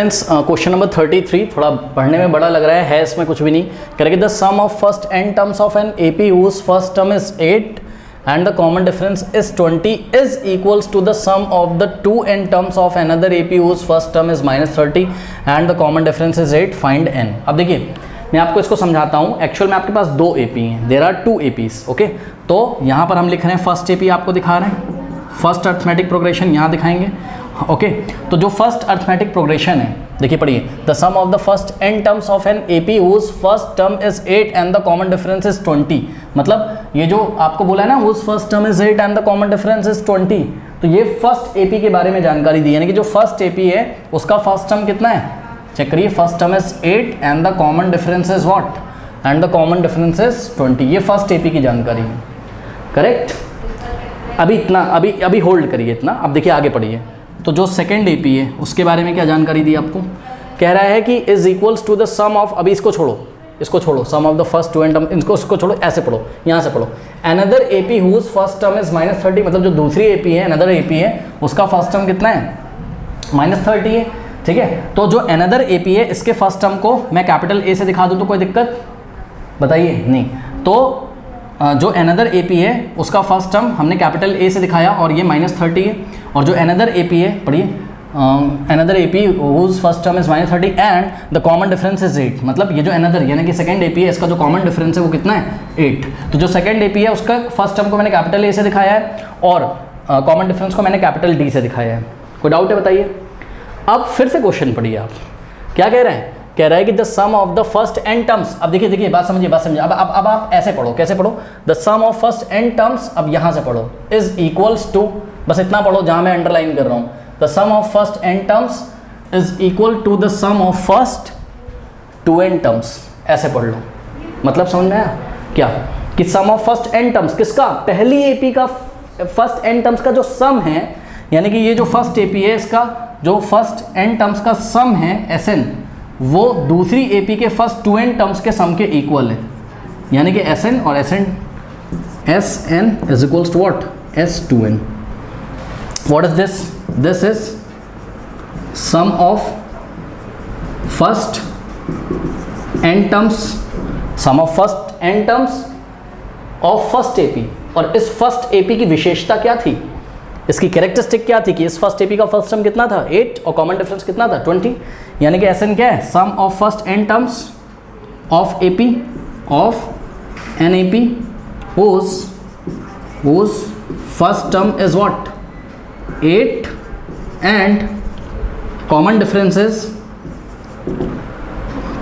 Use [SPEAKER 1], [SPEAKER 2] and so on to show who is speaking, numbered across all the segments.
[SPEAKER 1] Question number 33 थोड़ा पढ़ने में बड़ा लग रहा है इसमें कुछ भी नहीं। करेंगे the sum of first n terms of an AP whose first term is 8 and the common difference is 20 is equals to the sum of the 2n terms of another AP whose first term is -30 and the common difference is 8 find n। अब देखिए मैं आपको इसको समझाता हूँ। Actual में आपके पास दो AP हैं, देयर आर 2 APs ओके। तो यहाँ पर हम लिख रहे हैं फर्स्ट AP आपको दिखा रहे हैं, फर्स्ट अर्थमेटिक प्रोग्रेशन यहाँ दिखाएंगे ओके। तो जो फर्स्ट अर्थमेटिक प्रोग्रेशन है देखिए पढ़िए, the sum of the first n terms of an AP whose first term is 8 and the common difference is 20। मतलब ये जो आपको बोला है ना whose first term is 8 and the common difference is 20, तो ये फर्स्ट AP के बारे में जानकारी दी, यानी कि जो फर्स्ट AP है उसका फर्स्ट टर्म कितना है, चेक करिए। First term is 8 and the common difference is what, and the common difference is 20। ये फर्स्ट AP की जानकारी है, करेक्ट। अभी इतना अभी होल्ड करिए इतना। अब देखिए आगे पढ़िए। तो जो सेकेंड AP है उसके बारे में क्या जानकारी दी आपको, कह रहा है कि is equals to the sum of, अभी इसको छोड़ो sum of the first 2n term, इसको छोड़ो, ऐसे पढ़ो, यहाँ से पढ़ो। Another AP whose first term is -30, मतलब जो दूसरी AP है, अनदर AP है, उसका फर्स्ट टर्म कितना है, -30 है, ठीक है। तो जो अनदर AP है इसके फर्स्ट टर्म को मैं कैपिटल A से दिखा दूँ तो कोई दिक्कत बताइए नहीं। तो जो अनदर AP है उसका फर्स्ट टर्म हमने कैपिटल A से दिखाया और ये -30 है। और जो अनदर AP है पढ़िए, another AP whose first term is -30 and the common difference is 8, मतलब ये जो अनदर यानी कि सेकंड AP है इसका जो कॉमन डिफरेंस है वो कितना है, 8। तो जो सेकंड AP है उसका फर्स्ट टर्म को मैंने कैपिटल A से दिखाया है और कॉमन डिफरेंस को मैंने कैपिटल D से दिखाया है। कोई डाउट है बताइए। अब फिर से क्वेश्चन पढ़िए, आप क्या कह रहे हैं, कह रहा है कि the sum of the first n terms. अब देखिए बात समझिए। अब आप ऐसे पढ़ो, कैसे पढ़ो, the sum of first n terms, अब यहाँ से पढ़ो, इज इक्वल्स टू, बस इतना पढ़ो जहाँ मैं अंडरलाइन कर रहा हूँ, the sum of first n terms is equal to the sum of first 2n terms, ऐसे पढ़ लो। मतलब समझ में आया क्या, कि sum of first n terms किसका, पहली AP का फर्स्ट n टर्म्स का जो सम है, यानी कि ये जो फर्स्ट AP है इसका जो फर्स्ट n टर्म्स का सम है Sn, वो दूसरी AP के फर्स्ट 2n टर्म्स के सम के इक्वल है, यानी कि Sn और Sn is equals to what, S2n। What is this, this is sum of first n terms, sum of first n terms of first AP। और इस फर्स्ट AP की विशेषता क्या थी, इसकी कैरेक्टरिस्टिक क्या थी कि इस फर्स्ट AP का फर्स्ट टर्म कितना था, 8 और कॉमन डिफरेंस कितना था, 20। यानी कि Sn क्या है, sum of first n terms of AP of an AP whose first term is what, 8 and common difference is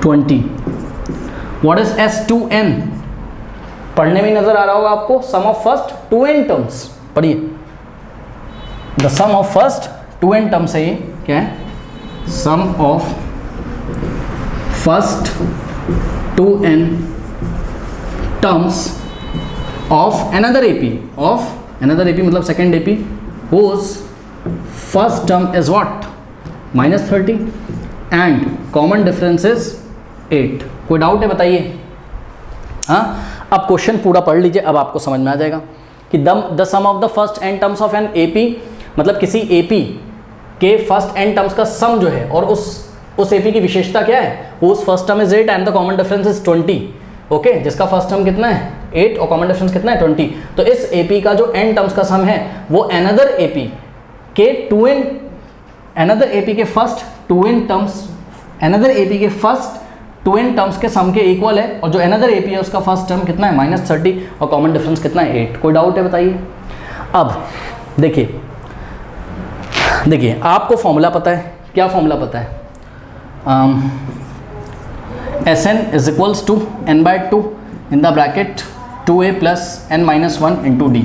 [SPEAKER 1] 20। What is S2n, पढ़ने में नजर आ रहा होगा आपको, sum of first 2n terms, पढ़िए। The sum of first 2n terms है, ये क्या है, sum of first 2n terms of another AP मतलब second AP whose first term is what, -30 and common difference is 8। कोई डाउट है बताइए। हाँ, अब क्वेश्चन पूरा पढ़ लीजिए, अब आपको समझ में आ जाएगा कि the sum of the first n terms of an AP, मतलब किसी AP के फर्स्ट n टर्म्स का सम जो है, और उस AP की विशेषता क्या है, उस first term is 8 and the common difference is 20 okay, जिसका फर्स्ट टर्म कितना है, 8 और कॉमन डिफरेंस कितना है, 20। तो इस AP का जो n टर्म्स का सम है वो अनदर AP के 2n, अनदर AP के first 2n terms, another AP के फर्स्ट 2n टर्म्स के सम के इक्वल है। और जो अनदर AP है उसका फर्स्ट टर्म कितना है, -30 और कॉमन डिफरेंस कितना है, 8। कोई डाउट है बताइए। अब देखिए आपको फॉर्मूला पता है, क्या फॉर्मूला पता है, Sn is equals to n/2 in the bracket 2a plus n-1 into d।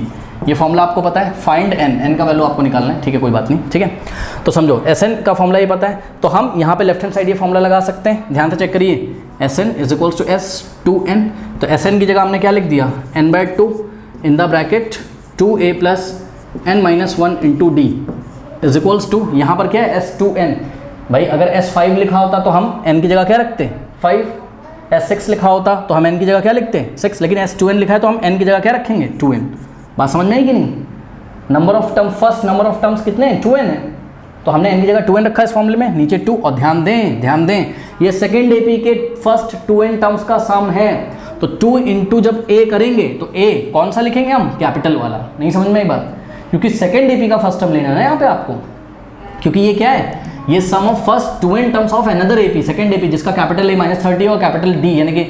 [SPEAKER 1] ये फॉर्मूला आपको पता है। फाइंड n का वैल्यू आपको निकालना है, ठीक है, कोई बात नहीं, ठीक है। तो समझो Sn का फॉर्मूला ये पता है, तो हम यहाँ पे लेफ्ट हैंड साइड ये फॉर्मूला लगा सकते हैं, ध्यान से चेक करिए। Sn is equals to S2n, तो Sn की जगह हमने क्या लिख दिया, n/2 in the bracket 2a plus n-1 into d is equals to, यहाँ पर क्या है, S2n। भाई अगर S5 लिखा होता तो हम n की जगह क्या रखते हैं, 5। S6 लिखा होता तो हम n की जगह क्या लिखते हैं, 6। लेकिन S2n लिखा है तो हम n की जगह क्या रखेंगे, 2n। बात समझ में आई कि नहीं। Number of term, first number of terms कितने हैं, 2n है, तो हमने n की जगह 2n रखा है इस फॉर्मूले में, नीचे 2, और ध्यान दें ये सेकेंड AP के फर्स्ट 2n टर्म्स का सम है। तो 2 इंटू जब a करेंगे तो a कौन सा लिखेंगे हम, कैपिटल वाला। नहीं समझ में आई बात, क्योंकि सेकेंड AP का फर्स्ट टर्म लेना है यहाँ पे आपको, क्योंकि ये क्या है, ये sum of first 2n terms of another AP, second AP, जिसका कैपिटल A -30 और कैपिटल D, यानी कि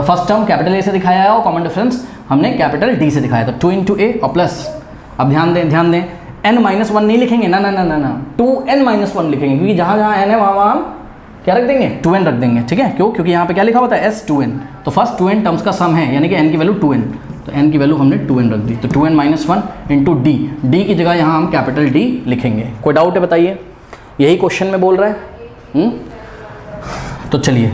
[SPEAKER 1] फर्स्ट टर्म कैपिटल A से दिखाया है और कॉमन डिफरेंस हमने कैपिटल D से दिखाया था। 2 इंटू A और प्लस, अब ध्यान दें n-1 नहीं लिखेंगे ना, 2n-1 लिखेंगे, क्योंकि जहाँ जहाँ n है वहाँ हम क्या रख देंगे, 2n रख देंगे। ठीक है, क्यों, क्योंकि यहाँ पे क्या लिखा हुआ था S2n, तो फर्स्ट 2n टर्म्स का सम है, यानी कि n की वैल्यू 2n, तो n की वैल्यू हमने 2n रख दी, तो 2n-1 इंटू D की जगह यहाँ हम कैपिटल D लिखेंगे। कोई डाउट है बताइए, यही क्वेश्चन में बोल रहा है। तो चलिए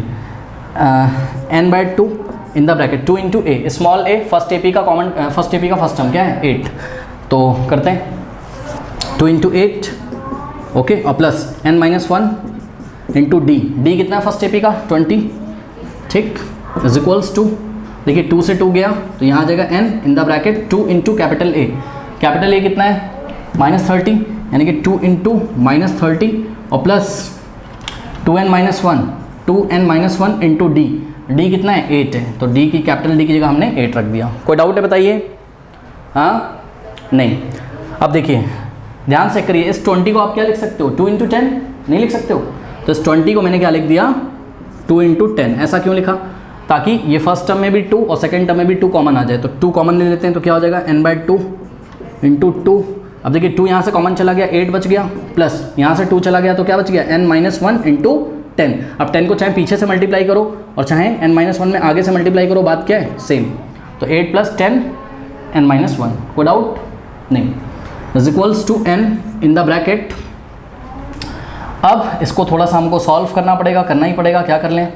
[SPEAKER 1] n/2 in the bracket 2 into A, small a first AP का फर्स्ट टर्म क्या है 8, तो करते हैं 2 इंटू 8, ओके, और प्लस n-1 इंटू D कितना है फर्स्ट AP का 20, ठीक, इज इक्वल्स टू, देखिए 2 से 2 गया तो यहाँ आ जाएगा n in the bracket 2 into capital A कितना है -30, यानी कि 2 इंटू -30 और प्लस 2n-1 इंटू D कितना है 8 है, तो D की कैपिटल D की जगह हमने 8 रख दिया। कोई डाउट है बताइए, हाँ नहीं। अब देखिए ध्यान से करिए, इस 20 को आप क्या लिख सकते हो, 2 इंटू 10 नहीं लिख सकते हो, तो इस 20 को मैंने क्या लिख दिया 2 इंटू 10। ऐसा क्यों लिखा, ताकि ये फर्स्ट टर्म में भी 2 और सेकेंड टर्म में भी 2 कॉमन आ जाए, तो 2 कॉमन ले लेते हैं, तो क्या हो जाएगा n/2 इंटू 2। अब देखिए 2 यहाँ से कॉमन चला गया, 8 बच गया, प्लस यहाँ से 2 चला गया तो क्या बच गया n-1 इंटू 10। अब 10 को चाहे पीछे से मल्टीप्लाई करो और चाहे n-1 में आगे से मल्टीप्लाई करो, बात क्या है सेम, तो 8 + 10 n-1, कोई डाउट नहीं, is equals to n in the bracket. अब इसको थोड़ा सा हमको सॉल्व करना पड़ेगा, करना ही पड़ेगा, क्या कर लें,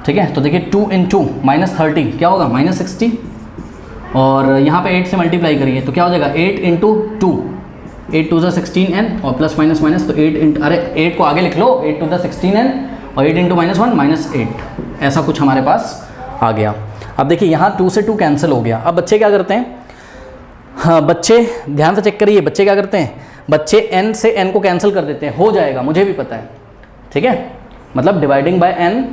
[SPEAKER 1] ठीक है। तो देखिए 2 इंटू -30 क्या होगा -60, और यहाँ पे 8 से मल्टीप्लाई करिए तो क्या हो जाएगा 8 इंटू 2, 8 2 16n और प्लस माइनस माइनस, तो 8 इंटू, अरे 8 को आगे लिख लो, 8 2 16n और 8 इंटू -1 -8, ऐसा कुछ हमारे पास आ गया। अब देखिए यहाँ 2 से 2 कैंसिल हो गया। अब बच्चे क्या करते हैं, हाँ बच्चे ध्यान से चेक करिए, बच्चे क्या करते हैं, बच्चे n से n को कैंसिल कर देते हैं, हो जाएगा, मुझे भी पता है, ठीक है, मतलब dividing by n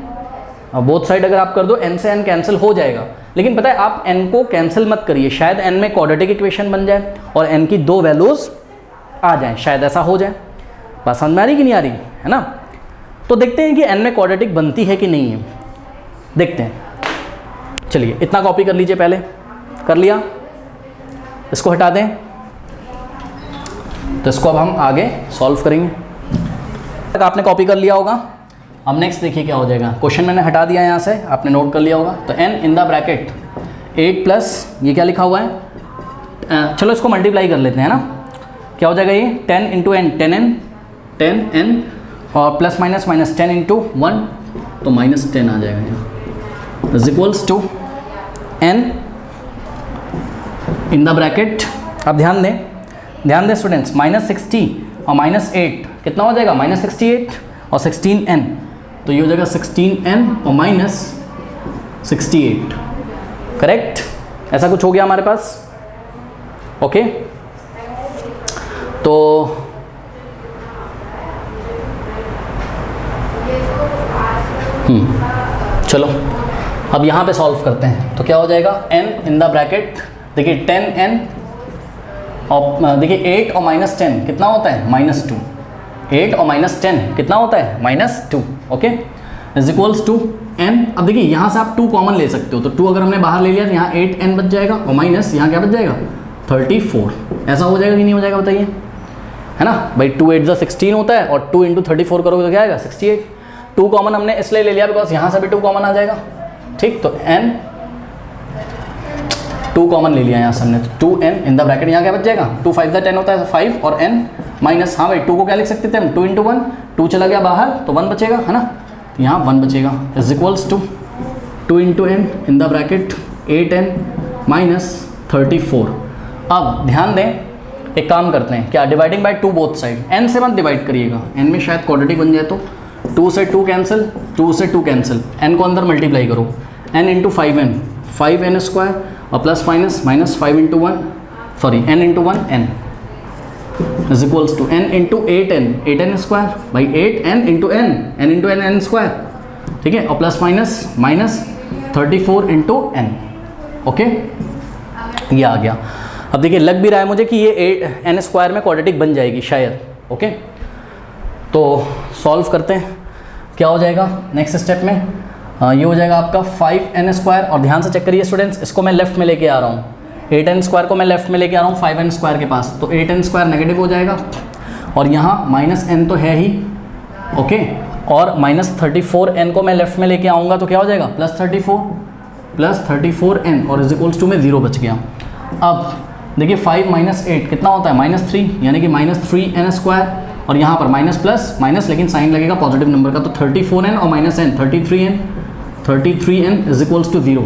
[SPEAKER 1] both side अगर आप कर दो n से n कैंसिल हो जाएगा, लेकिन पता है आप n को कैंसिल मत करिए, शायद n में क्वाड्रेटिक इक्वेशन बन जाए और n की 2 वैल्यूज आ जाएं, शायद ऐसा हो जाए। बात समझ में आ रही कि नहीं आ रही है ना। तो देखते हैं कि n में क्वाड्रेटिक बनती है कि नहीं है, देखते हैं। चलिए इतना कॉपी कर लीजिए, पहले कर लिया, इसको हटा दें, तो इसको अब हम आगे सॉल्व करेंगे। तक आपने कॉपी कर लिया होगा। अब नेक्स्ट देखिए क्या हो जाएगा, क्वेश्चन मैंने हटा दिया यहाँ से, आपने नोट कर लिया होगा। तो n in the bracket 8 plus ये क्या लिखा हुआ है, चलो इसको मल्टीप्लाई कर लेते हैं ना, क्या हो जाएगा ये 10 इंटू n 10n और प्लस माइनस माइनस 10 इंटू 1, तो -10 आ जाएगा यहाँ, is equals to n in the bracket. अब ध्यान दें स्टूडेंट्स, -60 और -8 कितना हो जाएगा, -68 और 16n, तो ये हो जाएगा 16n और -68, करेक्ट, ऐसा कुछ हो गया हमारे पास, ओके। तो चलो अब यहाँ पे सॉल्व करते हैं, तो क्या हो जाएगा n इन द ब्रैकेट, देखिए 10n और देखिए 8 और -10 कितना होता है -2, 8 और -10 कितना होता है -2, okay, is equals to n। अब देखिए यहाँ से आप 2 कॉमन ले सकते हो, तो 2 अगर हमने बाहर ले लिया तो यहाँ 8n बच जाएगा और माइनस यहाँ क्या बच जाएगा 34, ऐसा हो जाएगा कि नहीं हो जाएगा बताइए, है ना भाई। 2 8 16 होता है और 2 इंटू 34 करोगे तो क्या आएगा 68। 2 कॉमन हमने इसलिए ले लिया बिकॉज यहाँ से भी 2 कॉमन आ जाएगा, ठीक, तो n 2 कॉमन ले लिया यहाँ से हमने, तो 2n इन द ब्रैकेट, यहाँ क्या बच जाएगा 2 5 10 होता है 5 और n माइनस, हाँ भाई 2 को क्या लिख सकते थे हम 2 इंटू 1, 2 चला गया बाहर तो 1 बचेगा, है ना, तो यहाँ 1 बचेगा, is equals to 2 into n in the bracket 8n -34। अब ध्यान दें, एक काम करते हैं, क्या dividing by 2 both side, n से मत डिवाइड करिएगा, n में शायद क्वाड्रेटिक बन जाए, तो 2 से 2 कैंसिल, 2 से 2 कैंसिल, n को अंदर मल्टीप्लाई करो, n इंटू 5n स्क्वायर और plus minus -5 into 1, sorry n into 1 n, is equals to n into 8n square भाई 8n into n into n square, ठीक है, और plus minus 34 into n। Okay, ये आ गया। अब देखिए लग भी रहा है मुझे कि ये n स्क्वायर में क्वाड्रेटिक बन जाएगी शायद। ओके, तो सॉल्व करते हैं, क्या हो जाएगा नेक्स्ट स्टेप में। ये हो जाएगा आपका 5n स्क्वायर, और ध्यान से चेक करिए स्टूडेंट्स, इसको मैं लेफ्ट में लेके आ रहा हूँ, 8n स्क्वायर को मैं लेफ्ट में लेके आ रहा हूँ 5n स्क्वायर के पास, तो 8n स्क्वायर नेगेटिव हो जाएगा, और यहाँ माइनस n तो है ही। ओके, और माइनस 34n को मैं लेफ्ट में लेके आऊँगा तो क्या हो जाएगा प्लस 34n, और इज इक्वल्स टू में 0 बच गया। अब देखिए 5 माइनस 8 कितना होता है -3, यानी कि -3n स्क्वायर, और यहाँ पर माइनस प्लस माइनस, लेकिन साइन लगेगा पॉजिटिव नंबर का, तो 34n और minus n 33n is equals to 0।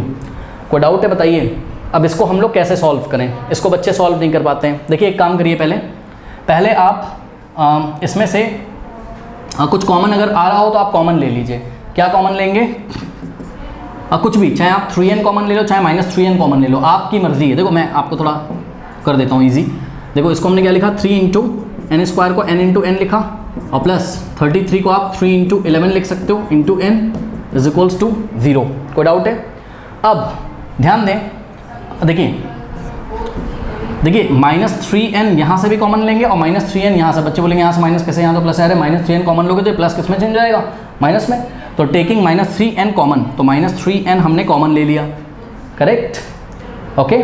[SPEAKER 1] कोई डाउट है बताइए। अब इसको हम लोग कैसे सॉल्व करें, इसको बच्चे सॉल्व नहीं कर पाते हैं। देखिए एक काम करिए, पहले आप इसमें से कुछ कॉमन अगर आ रहा हो तो आप कॉमन ले लीजिए। क्या कॉमन लेंगे? कुछ भी, चाहे आप 3n कॉमन ले लो, चाहे -3n कॉमन ले लो, आपकी मर्जी है। देखो मैं आपको थोड़ा कर देता हूँ ईजी। देखो इसको हमने क्या लिखा, 3 इंटू n स्क्वायर को n इंटू n लिखा, और प्लस 33 को आप 3 इंटू 11 लिख सकते हो, into n is equals to 0। कोई डाउट है? अब ध्यान दें, देखिए -3n यहाँ से भी कॉमन लेंगे, और -3n यहाँ से, बच्चे बोलेंगे यहाँ से माइनस कैसे, यहाँ तो प्लस आ रहा है, -3n कॉमन लोगे तो प्लस किस में चेंज जाएगा, माइनस में। तो टेकिंग -3n कॉमन, तो -3n हमने कॉमन ले लिया, करेक्ट। ओके,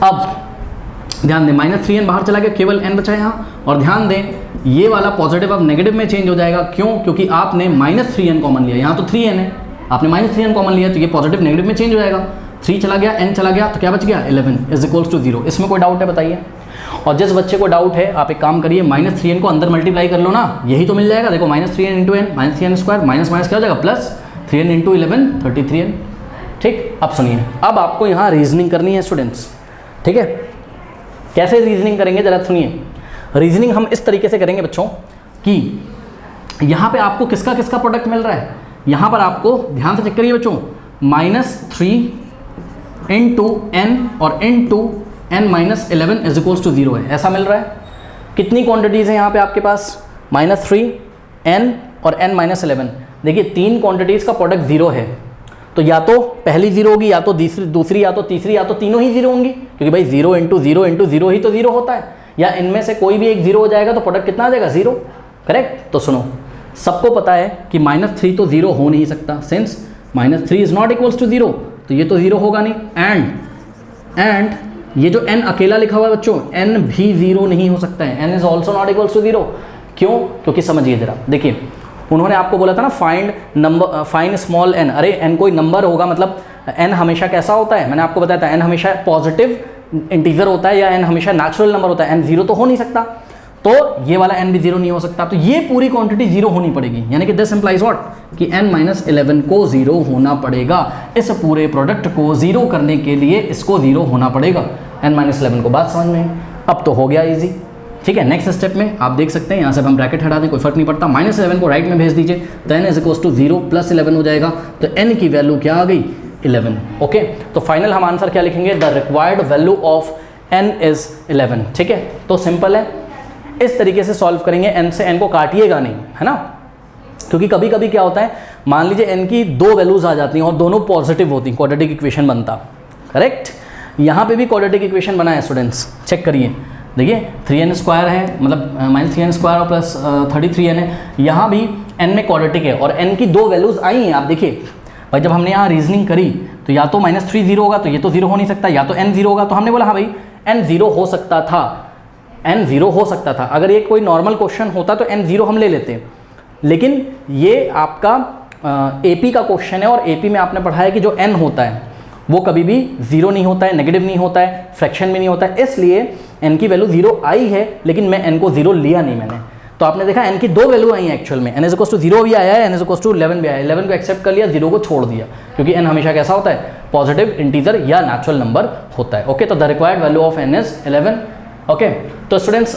[SPEAKER 1] अब ध्यान दें -3n बाहर चला गया, केवल n बचा यहाँ, और ध्यान दें ये वाला पॉजिटिव अब नेगेटिव में चेंज हो जाएगा। क्यों? क्योंकि आपने -3n कॉमन लिया, यहाँ तो 3n है, आपने -3n कॉमन लिया, तो ये पॉजिटिव नेगेटिव में चेंज हो जाएगा। 3 चला गया, n चला गया, तो क्या बच गया 11 इज इक्वल्स टू 0। इसमें कोई डाउट है बताइए? और जिस बच्चे को डाउट है आप एक काम करिए, -3n को अंदर मल्टीप्लाई कर लो ना, यही तो मिल जाएगा। देखो -3n into n, -3n square, minus क्या हो जाएगा, प्लस 3n इंटू 11 33n। ठीक, अब सुनिए, अब आपको यहाँ रीजनिंग करनी है स्टूडेंट्स, ठीक है। कैसे रीजनिंग करेंगे जरा सुनिए। रीजनिंग हम इस तरीके से करेंगे बच्चों कि यहाँ पे आपको किसका किसका प्रोडक्ट मिल रहा है, यहाँ पर आपको ध्यान से चेक करिए बच्चों, -3 इंटू n और into n minus 11 is equals to 0 है, ऐसा मिल रहा है। कितनी क्वांटिटीज़ हैं यहाँ पे आपके पास, -3 n और n माइनस 11। देखिए 3 क्वांटिटीज़ का प्रोडक्ट 0 है, तो या तो पहली 0 होगी, या तो दूसरी, या तो तीसरी, या तो तीनों ही 0 होंगी, क्योंकि भाई 0 इंटू 0 इंटू 0 ही तो 0 होता है। या इनमें से कोई भी एक 0 हो जाएगा तो प्रोडक्ट कितना आ जाएगा, 0, करेक्ट। तो सुनो, सबको पता है कि -3 तो 0 हो नहीं सकता, since -3 is not equals to 0, तो ये तो 0 होगा नहीं। एंड ये जो n अकेला लिखा हुआ है बच्चों, n भी 0 नहीं हो सकता है, n is also not equals to 0। क्यों? क्योंकि समझिए जरा, देखिए उन्होंने आपको बोला था ना फाइंड स्मॉल n, अरे n कोई नंबर होगा, मतलब n हमेशा कैसा होता है, मैंने आपको बताया था n हमेशा पॉजिटिव इंटीजर होता है, या n हमेशा नेचुरल नंबर होता है, n 0 तो हो नहीं सकता, तो ये वाला n भी 0 नहीं हो सकता, तो ये पूरी क्वांटिटी 0 होनी पड़ेगी। यानी कि दिस इंप्लाइज व्हाट, कि n माइनस 11 को 0 होना पड़ेगा। इस पूरे प्रोडक्ट को 0 करने के लिए इसको 0 होना पड़ेगा, n माइनस 11 को। बात समझ में? अब तो हो गया इजी, ठीक है। नेक्स्ट स्टेप में आप देख सकते हैं, यहाँ से हम ब्रैकेट हटा दें, कोई फर्क नहीं पड़ता, -11 को राइट में भेज दीजिए, तो n is equals to 0 plus 11 हो जाएगा, तो n की वैल्यू क्या आ गई, 11। ओके, तो फाइनल हम आंसर क्या लिखेंगे, the required value of n is 11। ठीक है, तो सिंपल है, इस तरीके से सॉल्व करेंगे, n से n को काटिएगा नहीं, है ना, क्योंकि कभी कभी क्या होता है, मान लीजिए n की 2 वैल्यूज आ जाती हैं और दोनों पॉजिटिव होती हैं, क्वाड्रेटिक इक्वेशन बनता, करेक्ट। यहाँ पे भी क्वाड्रेटिक इक्वेशन बना है स्टूडेंट्स, चेक करिए, देखिए 3n स्क्वायर है, मतलब -3n स्क्वायर और प्लस 33n है, यहाँ भी n में क्वाड्रेटिक है, और n की 2 वैल्यूज आई हैं। आप देखिए भाई, जब हमने यहाँ रीजनिंग करी तो या तो -3 0 होगा, तो ये तो 0 हो नहीं सकता, या तो n 0 होगा, तो हमने बोला हाँ भाई n 0 हो सकता था, n 0 हो सकता था। अगर ये कोई नॉर्मल क्वेश्चन होता तो n 0 हम ले लेते, लेकिन ये आपका AP का क्वेश्चन है, और AP में आपने पढ़ा है कि जो n होता है वो कभी भी 0 नहीं होता है, नेगेटिव नहीं होता है, फ्रैक्शन भी नहीं होता है, इसलिए n की वैल्यू 0 आई है, लेकिन मैं n को 0 लिया नहीं मैंने। तो आपने देखा n की 2 वैल्यू आई हैं एक्चुअल में, n इज इक्वल्स टू 0 भी आया है, n इज इक्वल्स टू 11 भी आया है, 11 को एक्सेप्ट कर लिया, 0 को छोड़ दिया, क्योंकि n हमेशा कैसा होता है, पॉजिटिव इंटीजर या नेचुरल नंबर होता है। ओके, तो the required value of n is 11। Okay, तो स्टूडेंट्स